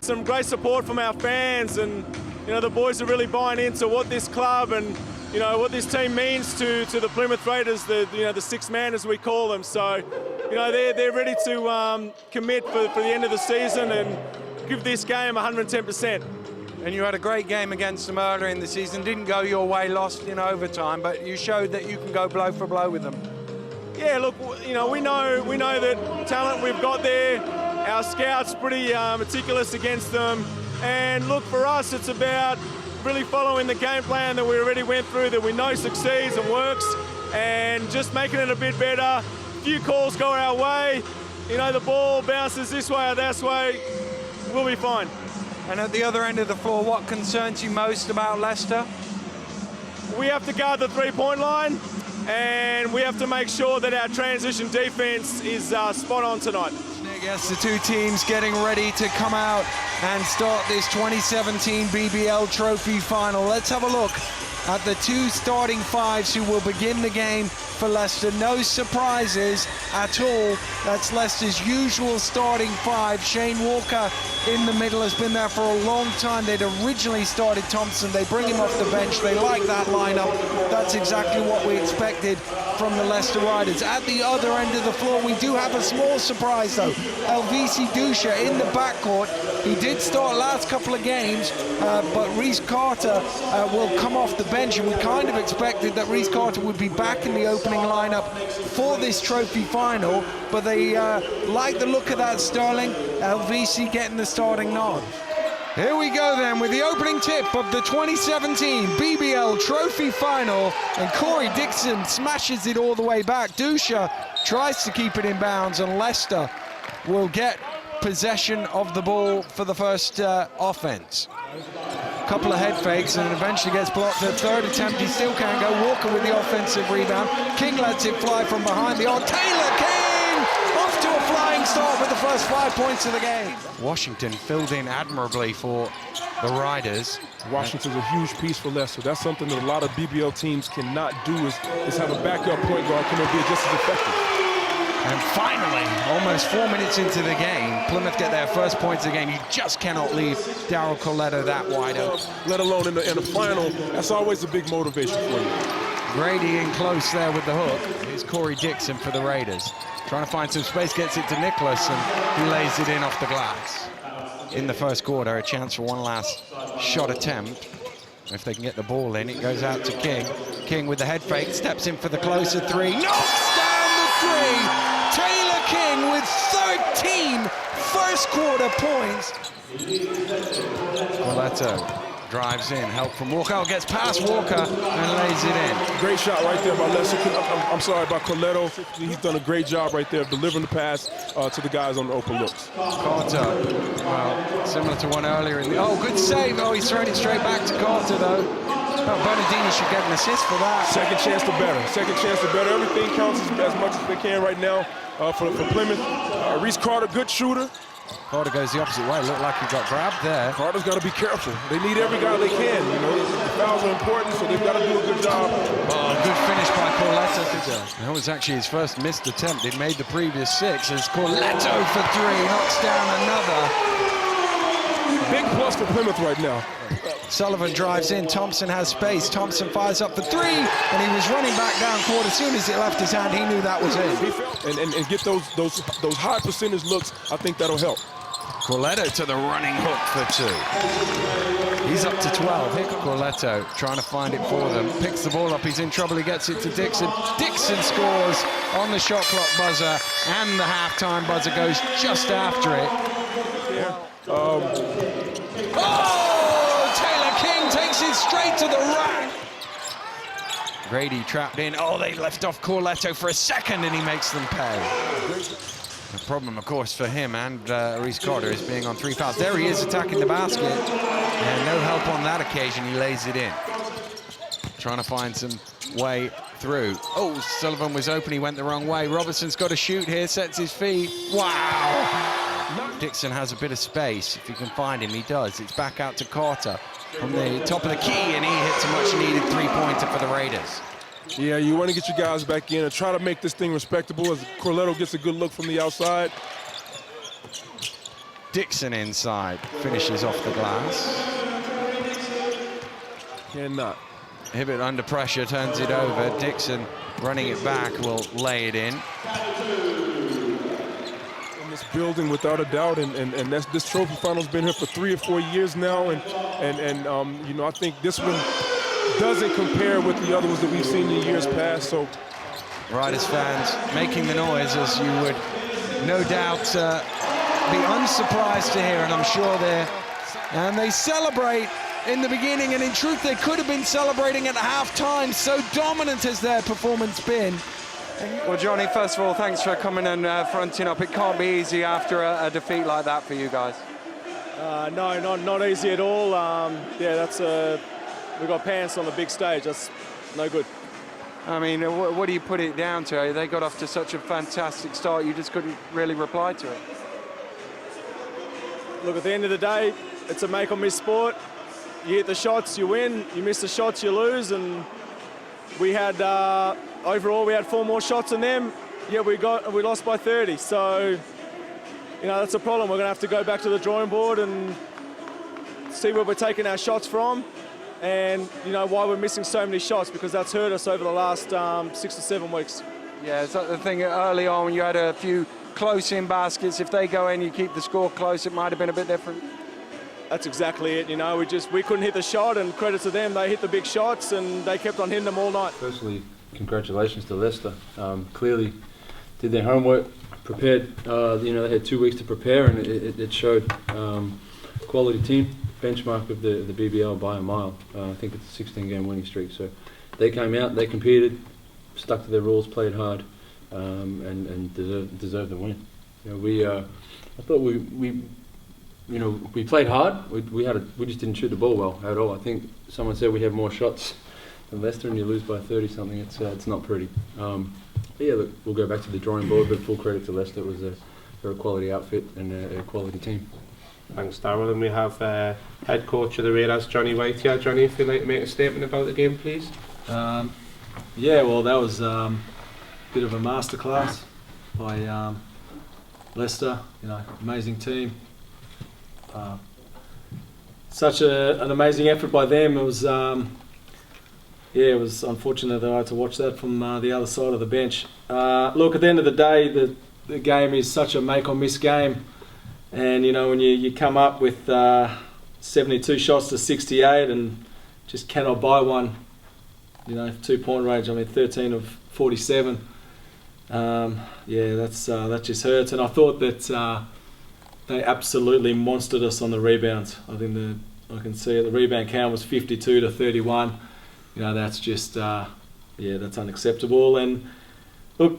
Some great support from our fans, and the boys are really buying into what this club and what this team means to the Plymouth Raiders, the six man as we call them. So they're ready to commit for the end of the season and give this game 110%. And you had a great game against them earlier in the season. Didn't go your way, lost in overtime, but you showed that you can go blow for blow with them. Yeah, look, we know that talent we've got there. Our scouts pretty meticulous against them, and look, for us it's about really following the game plan that we already went through, that we know succeeds and works, and just making it a bit better. A few calls go our way, the ball bounces this way or that way, we'll be fine. And at the other end of the floor, what concerns you most about Leicester? We have to guard the three-point line, and we have to make sure that our transition defense is spot on tonight. Yes, the two teams getting ready to come out and start this 2017 BBL Trophy Final. Let's have a look at the two starting fives who will begin the game for Leicester. No surprises at all. That's Leicester's usual starting five. Shane Walker in the middle, has been there for a long time. They'd originally started Thompson. They bring him off the bench. They like that lineup. That's exactly what we expected from the Leicester Riders. At the other end of the floor, we do have a small surprise though. Elvisi Dusha in the backcourt. He did start last couple of games, but Reece Carter will come off the bench, and we kind of expected that Reece Carter would be back in the opening lineup for this trophy final, but they like the look of that, Sterling. Elvisi getting the starting nod. Here we go then with the opening tip of the 2017 BBL Trophy Final, and Corey Dixon smashes it all the way back. Dusha tries to keep it in bounds, and Leicester will get possession of the ball for the first offense. Couple of head fakes and eventually gets blocked. The third attempt, he still can't go. Walker with the offensive rebound. King lets it fly from behind the arc. Taylor King off to a flying start with the first 5 points of the game. Washington filled in admirably for the Riders. Washington's a huge piece for Leicester. That's something that a lot of BBL teams cannot do, is have a backup point guard come and be just as effective. And finally, almost 4 minutes into the game, Plymouth get their first points of the game. You just cannot leave Daryl Coletto that wide open. Let alone in the final, that's always a big motivation for you. Grady in close there with the hook. Here's Corey Dixon for the Raiders. Trying to find some space, gets it to Nicholas, and he lays it in off the glass. In the first quarter, a chance for one last shot attempt. If they can get the ball in, it goes out to King. King with the head fake, steps in for the closer three. Knocks down the three! Taylor King with 13 first quarter points. Coletto drives in, help from Walker, gets past Walker and lays it in. Great shot right there by Leicester. I'm sorry about Coletto. He's done a great job right there of delivering the pass to the guys on the open looks. Carter, well, similar to one earlier in the... Oh, good save. Oh, he's thrown it straight back to Carter, though. Oh, Bernardini should get an assist for that. Second chance to better. Second chance to better. Everything counts as much as they can right now for Plymouth. Reece Carter, good shooter. Carter goes the opposite way. Looked like he got grabbed there. Carter's got to be careful. They need every guy they can, The fouls are important, so they've got to do a good job. Oh, good finish by Coletto. That was actually his first missed attempt. He made the previous 6 as Coletto for 3 knocks down another. Big plus for Plymouth right now. Sullivan drives in. Thompson has space. Thompson fires up for 3, and he was running back down court. As soon as it left his hand, he knew that was it. And get those high percentage looks. I think that'll help. Coletto to the running hook for 2. He's up to 12. Hit Coletto trying to find it for them. Picks the ball up. He's in trouble. He gets it to Dixon. Dixon scores on the shot clock buzzer, and the halftime buzzer goes just after it. Yeah. Taylor King takes it straight to the rack. Grady trapped in. Oh, they left off Coletto for a second, and he makes them pay. The problem, of course, for him and Reece Carter is being on 3 fouls. There he is attacking the basket, and no help on that occasion. He lays it in. Trying to find some way through. Oh, Sullivan was open. He went the wrong way. Robertson's got to shoot here, sets his feet. Wow! Dixon has a bit of space. If he can find him, he does. It's back out to Carter from the top of the key, and he hits a much-needed 3-pointer for the Raiders. Yeah, you want to get your guys back in and try to make this thing respectable as Coletto gets a good look from the outside. Dixon inside, finishes off the glass. Cannot. Hibbert under pressure, turns it over. Dixon running it back, will lay it in. In this building, without a doubt, and this trophy final's been here for 3 or 4 years now, and you know, I think this one doesn't compare with the other ones that we've seen in years past. So, Riders fans making the noise, as you would no doubt be unsurprised to hear, and I'm sure they celebrate in the beginning, and in truth they could have been celebrating at half-time, so dominant has their performance been. Well, Johnny, first of all, thanks for coming and fronting up. It can't be easy after a defeat like that for you guys. No, not easy at all. Yeah, we got pants on the big stage. That's no good. I mean, what do you put it down to? They got off to such a fantastic start, you just couldn't really reply to it. Look, at the end of the day, it's a make or miss sport. You hit the shots, you win. You miss the shots, you lose. And we had overall we had 4 more shots than them. Yeah, we lost by 30. So, you know, that's a problem. We're going to have to go back to the drawing board and see where we're taking our shots from, and you know why we're missing so many shots, because that's hurt us over the last 6 or 7 weeks. Yeah, it's like the thing early on when you had a few close-in baskets. If they go in, you keep the score close. It might have been a bit different. That's exactly it. You know, we couldn't hit the shot, and credit to them, they hit the big shots and they kept on hitting them all night. Firstly, congratulations to Leicester. Clearly did their homework, prepared. You know, they had 2 weeks to prepare, and it showed. Quality team, benchmark of the BBL by a mile. I think it's a 16-game winning streak. So they came out, they competed, stuck to their rules, played hard, and deserved the win. You know, I thought we played hard. We just didn't shoot the ball well at all. I think someone said we have more shots than Leicester, and you lose by 30 something. It's not pretty. But yeah, look, we'll go back to the drawing board. But full credit to Leicester. It was they're a quality outfit and a quality team. Thanks, Darryl. And we have head coach of the Raiders, Johnny White here. Johnny, if you'd like to make a statement about the game, please. Yeah, well, that was a bit of a masterclass by Leicester. You know, amazing team. Such an amazing effort by them. It was, it was unfortunate that I had to watch that from the other side of the bench. Look, at the end of the day, the game is such a make or miss game. And you know, when you come up with 72 shots to 68 and just cannot buy one, you know, 2-point range. I mean, 13 of 47. Yeah, that just hurts. And I thought that they absolutely monstered us on the rebounds. I think I can see it. The rebound count was 52 to 31. You know, that's just that's unacceptable. And look,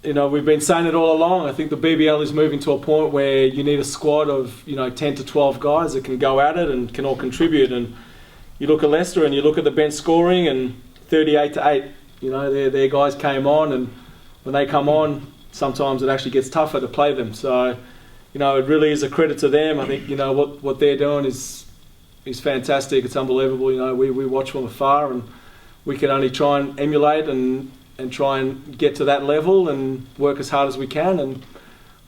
you know, we've been saying it all along. I think the BBL is moving to a point where you need a squad of, you know, 10 to 12 guys that can go at it and can all contribute. And you look at Leicester and you look at the bench scoring, and 38 to 8. You know, their guys came on, and when they come on, sometimes it actually gets tougher to play them. So, you know, it really is a credit to them. I think, you know, what they're doing is fantastic. It's unbelievable. You know, we watch from afar, and we can only try and emulate and try and get to that level and work as hard as we can. And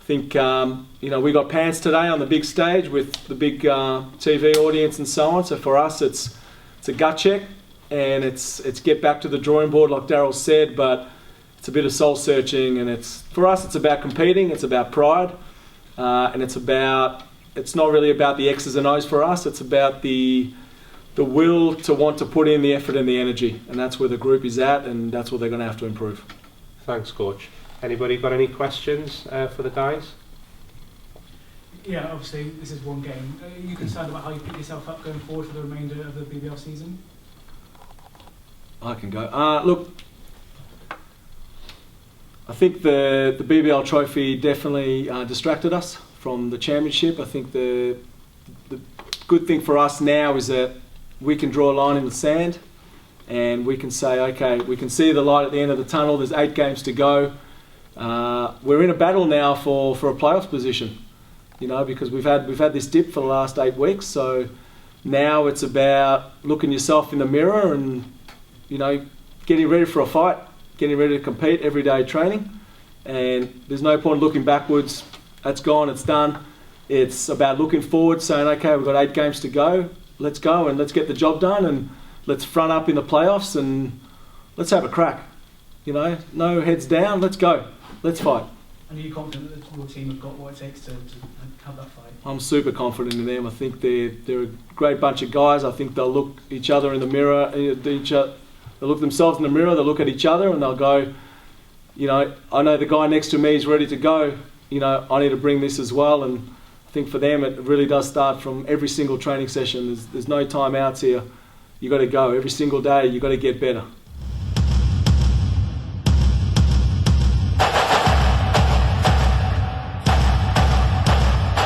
I think, you know, we got pants today on the big stage with the big TV audience and so on. So for us, it's a gut check, and it's get back to the drawing board, like Darryl said. But it's a bit of soul searching, and for us, it's about competing. It's about pride, and it's not really about the X's and O's for us. It's about the will to want to put in the effort and the energy, and that's where the group is at, and that's what they're going to have to improve. Thanks, coach. Anybody got any questions for the guys? Yeah, obviously this is one game. Are you concerned about how you pick yourself up going forward for the remainder of the BBL season? I can go. Look, I think the BBL Trophy definitely distracted us from the championship. I think the good thing for us now is that we can draw a line in the sand, and we can say, okay, we can see the light at the end of the tunnel. There's 8 games to go. We're in a battle now for a playoff position, you know, because we've had this dip for the last 8 weeks. So now it's about looking yourself in the mirror and, you know, getting ready for a fight, getting ready to compete, everyday training. And there's no point looking backwards. That's gone, it's done. It's about looking forward, saying, okay, we've got 8 games to go. Let's go and let's get the job done, and let's front up in the playoffs and let's have a crack. You know, no heads down. Let's go. Let's fight. And are you confident that your team have got what it takes to have that fight? I'm super confident in them. I think they're a great bunch of guys. I think they'll look each other in the mirror. They'll look themselves in the mirror. They'll look at each other and they'll go, you know, I know the guy next to me is ready to go. You know, I need to bring this as well. And I think for them, it really does start from every single training session. There's no timeouts here. You got to go every single day. You got to get better.